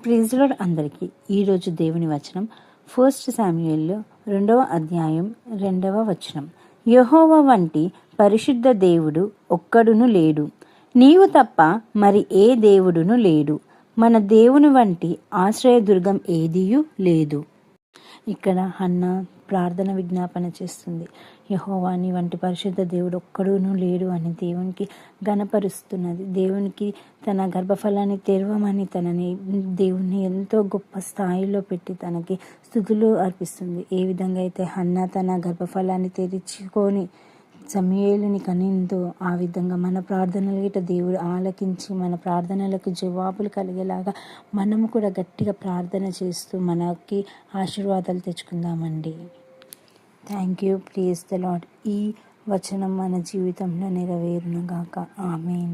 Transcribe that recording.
Praise lord అందరికీ. ఈరోజు దేవుని వచనం 1 శామ్యూయల్ 2వ అధ్యాయం 2వ వచనం. యెహోవా వంటి పరిశుద్ధ దేవుడు ఒక్కడును లేడు, నీవు తప్ప మరి ఏ దేవుడును లేడు. మన దేవుని వంటి ఆశ్రయదుర్గం ఏదియూ లేదు. ఇక్కడ హన్నా ప్రార్థన విజ్ఞాపన చేస్తుంది. యెహోవాని వంటి పరిశుద్ధ దేవుడు ఒక్కడును లేడు అని దేవునికి ఘనపరుస్తున్నది. దేవునికి తన గర్భఫలాన్ని తెరవమని దేవుణ్ణి ఎంతో గొప్ప స్థాయిలో పెట్టి తనకి స్తుతులు అర్పిస్తుంది. ఏ విధంగా అయితే హన్నా తన గర్భఫలాన్ని తెరుచుకొని సమూయేలుని కనిందో ఆ విధంగా మన ప్రార్థనలు గిట్ట దేవుడు ఆలకించి మన ప్రార్థనలకు జవాబులు కలిగేలాగా మనము కూడా గట్టిగా ప్రార్థన చేస్తూ మనకి ఆశీర్వాదాలు తెచ్చుకుందామండి. Thank you. Praise the Lord. ఈ వచనం మన జీవితంలో నెరవేరునుగాక. ఆమేన్.